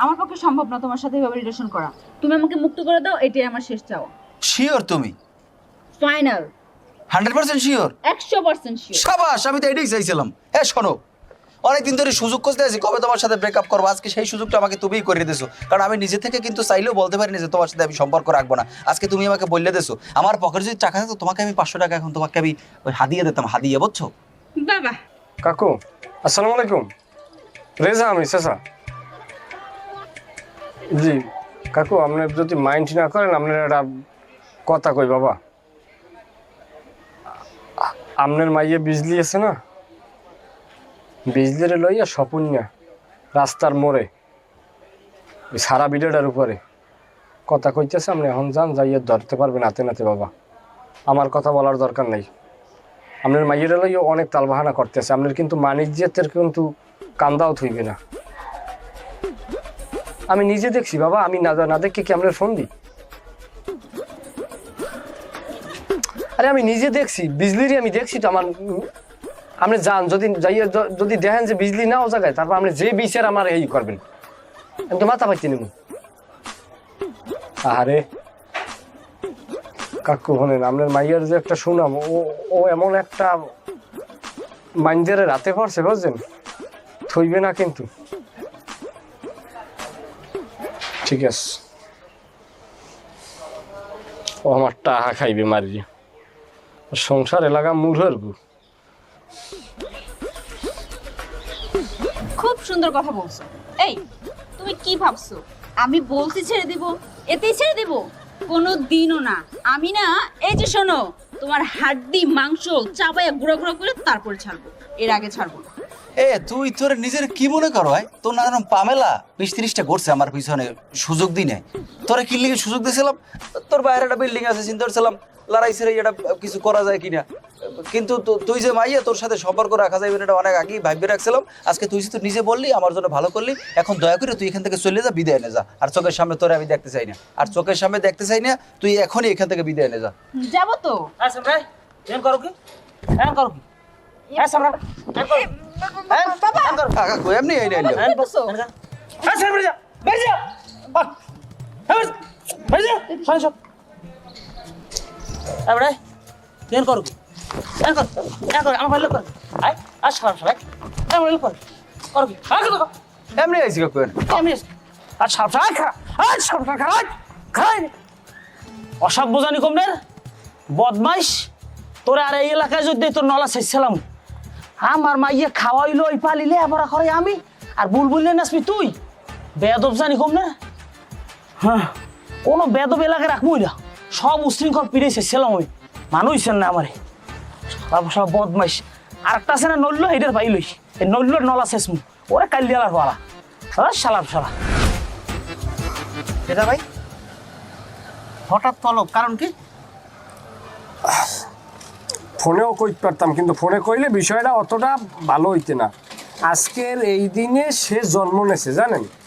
আমার পক্ষে সম্ভব না তোমার সাথে এভাবে রিলেশন করা। তুমি আমাকে মুক্ত করে দাও, এটাই আমার শেষ চাওয়া। শিওর তুমি? ফাইনাল। 100% শিওর? 100% শিওর। সাবাস, আমি তো এটাই চাইছিলাম। হ্যাঁ শোনো, অনেকদিন ধরে সুযোগ খুঁজতে আছি কবে তোমার সাথে ব্রেকআপ করবো, আজকে সেই সুযোগটা আমাকে তুমিই করে দিয়েছো। কারণ আমি নিজে থেকে কিন্তু চাইলেও বলতে পারিনি যে তোমার সাথে আমি সম্পর্ক রাখবো না। আজকে তুমি আমাকে বললে দিয়েছো। আমার পকেটে যদি টাকা থাকতো তোমাকে আমি 500 টাকা এখন তোমাকে আমি ওই হাদিয়ে দিতাম, হাদিয়ে, বুঝছো? বাবা কাকু আসসালামু আলাইকুম। রেজা আমি চাচা। জি কাকু, আপনি যদি মাইন্ড না করেন আপনার একটা কথা কই বাবা। আপনার মাইয়ে বিজলি আছে না, বিজলির লইয়া স্বপুন্যা রাস্তার মোড়ে ওই সারা ভিডিওটার উপরে কথা কইতেছে। আপনি এখন যান, যাইয়ে ধরতে পারবেন হাতে নাতে বাবা। আমার কথা বলার দরকার নেই। আপনার মাইয়ের লইয়া অনেক তালবাহানা করতেছে। আপনার কিন্তু মানিজ্যের কিন্তু কান্দাও থইবে না। আমি নিজে দেখছি বাবা, আমি না দেখে কি আপনার ফোন দিই? আরে আমি নিজে দেখছি, বিজলিরই আমি দেখছি তো। আমার আপনি যান, যদি দেখেন যে বিজলি নাও জায়গায়, তারপর আপনি যে বিচার আমার এই করবেন, আমি তো মাথা পাইতে নেব। আরে কাকু শোনেন, আপনার মাইয়ার যে একটা সুনাম, ও এমন একটা মাইন্ডের রাতে পড়ছে বুঝছেন, থইবে না কিন্তু। ঠিক আছে, ও আমার টাকা খাইবে মারিয়ে, সংসার এলাকা মূল হরবো। খুব সুন্দর কথা বলছো। এই তুমি কি ভাবছো আমি বলছি ছেড়ে দিব, এতেই ছেড়ে দিব? কোনো দিনও না। আমি না, এই যে শোনো, তোমার হাড্ডি মাংস চাবাইয়া গুঁড়ো গুঁড়ো করে তারপরে ছাড়বো, এর আগে ছাড়বো না। এ তুই তোর নিজের কি মনে করো? হয় তোর নাম পামেলা 20-30টা করছে আমার পিছনে, সুযোগ দিই নাই। তোরা কি লিগে সুযোগ দিয়েছিলাম? তোর বাইরে একটা বিল্ডিং আছে, চিন্তা করছিলাম লড়াই ছেড়ে এটা কিছু করা যায় কিনা। কিন্তু তুই যে মাইয়া, তোর সাথে সম্পর্ক রাখা যাবে এটা অনেক আগেই ভাববে রাখছিলাম। আজকে তুই তো নিজে বললি আমার জন্য ভালো করলি, এখন দয়া করে তুই এখান থেকে চলে যা, বিদায় নে যা। আর চোখের সামনে তোরে আমি দেখতে চাই না, আর চোখের সামনে দেখতে চাই না। তুই এখনই এখান থেকে বিদায় নে যা। যাবো তো। আচ্ছা ভাই, এন করো কি? এন করো কি? হ্যাঁ সামরা, এন করো। বাবা কাকা কই এমনি এই নাইলো। এন বসো। এন যা। হ্যাঁ সামরা যা, বের যা। বাহ। হ্যাঁ বের যা। সামনে সব। আরে এন করো কি? এন কর, আমার ভালো কর। আয়, আজ সামরা সবাই। এন ভালো কর। করো কি? আয় করো। এমনি আইছি কাকু। আমি আজ সামরা খা। আজ সামরা খা। খাই। অসভ্য জানি কমনের বদমাইশ। তোরা আর এই এলাকায় যদি তোর নলা শেষছিলাম, আমার মাইয়ে খাওয়াইলো ওই পালিলে আবার করে আমি, আর বুলবুলে নাচবি তুই। বেদব জানি কম না। হ্যাঁ, কোনো বেদব এলাকায় রাখবই না। সব উশৃঙ্খল পিড়ে শেষছিলাম ওই মানুষছেন না আমারে। সব বদমাইশ। আর একটা আছে না নল্য, এইটার পাই লই। এই নল্যর নলা শেষ মু ওরা কালিয়ালার পালা। শালা শালা এটা ভাই হঠাৎ তলব, কারণ কি? ফোনেও কইতে পারতাম, কিন্তু ফোনে কইলে বিষয়টা অতটা ভালো হইতে না। আজকের এই দিনে সে জন্ম নেছে জানেন।